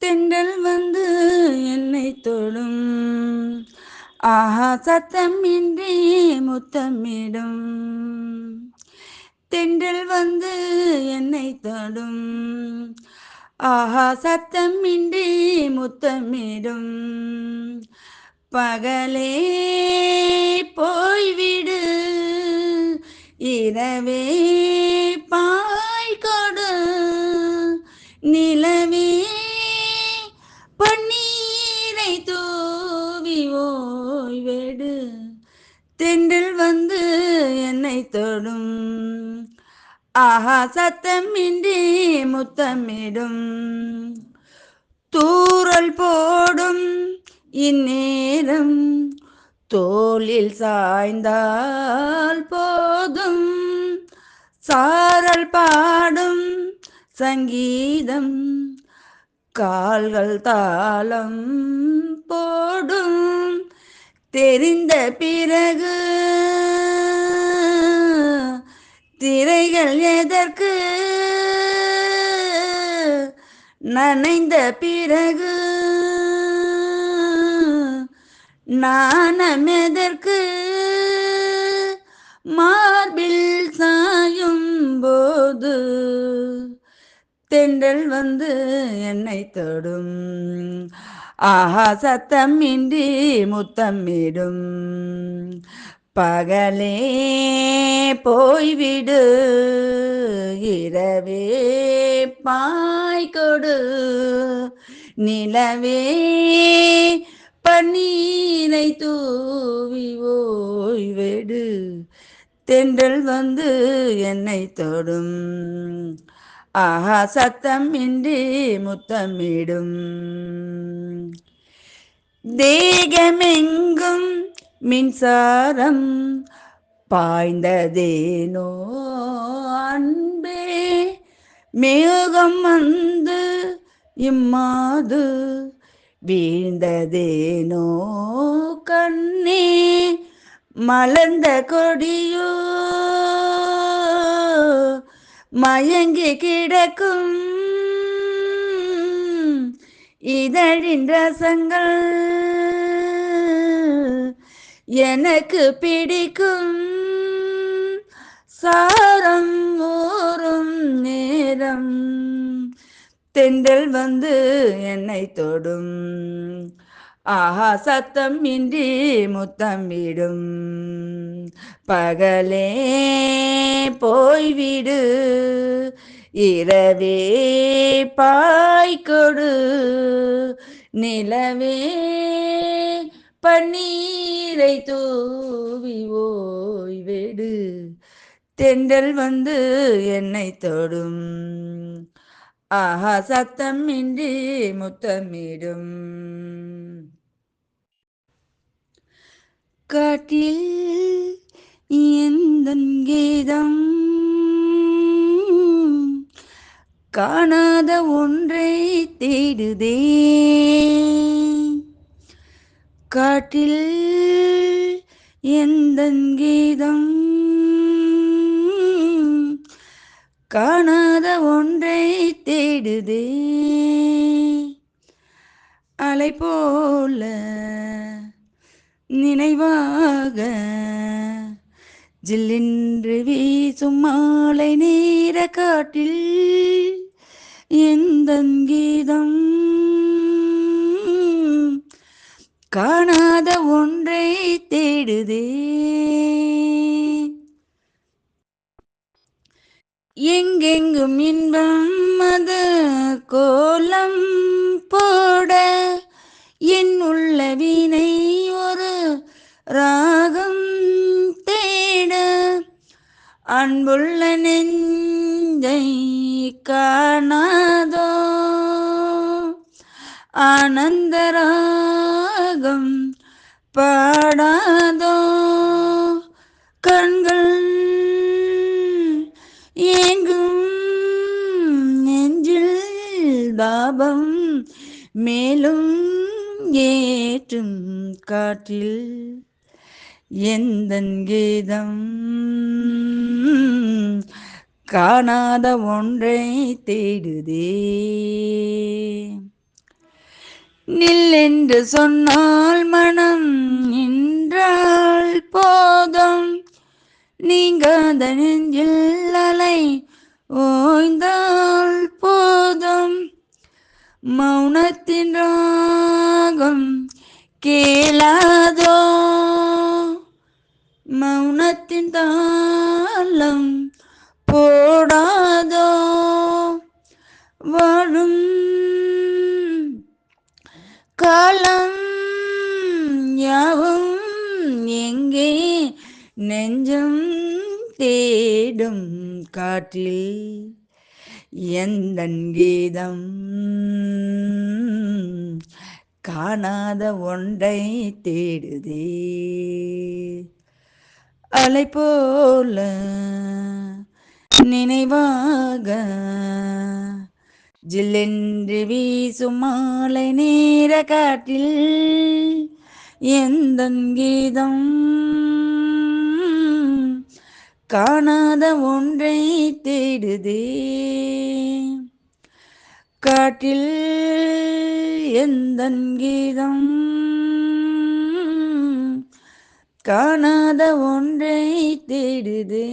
தென்றல் வந்து என்னை தொடும், ஆஹா சத்தமின்றி முத்தமிடும். தென்றல் வந்து என்னை தொடும், ஆஹா சத்தமின்றி முத்தமிடும். பகலே போய்விடு, இரவே பாய்கொடு, நிலவே பன்னீரை தூவி ஓய்வெடு. தென்றல் வந்து என்னை தொடும், ஆஹா சத்தமின்றி முத்தமிடும். தூறல் போடும் இந்நேரம் தோளில் சாய்ந்தால் போதும், சாரல் பாடும் சங்கீதம் கால்கள் தாளம் போடும். தெரிந்த பிறகு திரைகள் எதற்கு, நனைந்த பிறகு நாணம் எதற்கு, மார்பில் சாயும் போது தென்றல் வந்து என்னை தொடும், ஆஹா சத்தமின்றி முத்தமிடும். பகலே போய்விடு, இரவே பாய்கொடு, நிலவே பன்னீரை தூவி ஓய்வெடு. தென்றல் வந்து என்னை தொடும், ஆஹா சத்தமின்றி முத்தமிடும். தேகமெங்கும் மின்சாரம் பாய்ந்ததேனோ அன்பே, மேகம் வந்து இம்மாது வீழ்ந்ததேனோ கண்ணே, மலர்ந்த கொடியோ மயங்கி கிடக்கும், இதழின் ரசங்கள் எனக்கு பிடிக்கும். சாரம் ஊறும் நேரம் தென்றல் வந்து என்னை தொடும், ஆஹா சத்தம் இன்றி முத்தமிடும். பகலே போய்விடு, இரவே பாய்கொடு, நிலவே பன்னீரை தூவி ஓய்வெடு. தென்றல் வந்து என்னை தொடும், ஆஹா சத்தம் இன்றி முத்தமிடும். காட்டில் எந்தன் கீதம் காணாத ஒன்றை தேடுதே, காட்டில் எந்தன் கீதம் காணாத ஒன்றை தேடுதே. அலை போல நினைவாக ஜில்லென்று வீசும் மாலை நேர காட்டில் எந்தன் கீதம் காணாத ஒன்றை தேடுதே. எங்கெங்கும் இன்பம் அது கோலம் போட, என் உள்ள வீணை ஒரு ராகம் தேட, அன்புள்ள நெஞ்சை காணாதோ ஆனந்த ராகம் பாடாதோ, கண்கள் ஏங்கும் நெஞ்சில் தாபம் மேலும் ஏற்றும் காற்றில் எந்தன் கீதம் காணாத ஒன்றை தேடுதே. நில்லென்று சொன்னால் மனம் நின்றால் போதும், நீங்காத நெஞ்சில் அலை ஓய்ந்தால் போதும். மௌனத்தின் ராகம் கேளாதோ, மௌனத்தின் தாளம் போடாதோ. வாழும் காலம் யாவும் எங்கே நெஞ்சம் தேடும் காற்றில் எந்தன் கீதம் காணாத ஒன்றை தேடுதே. அலை போல நினைவாக ஜில்லென்று வீசும் மாலை நேர காற்றில் எந்தன் கீதம் காணாத ஒன்றை தேடுதே. காற்றில் எந்தன் கீதம் காணாத ஒன்றை தேடுதே.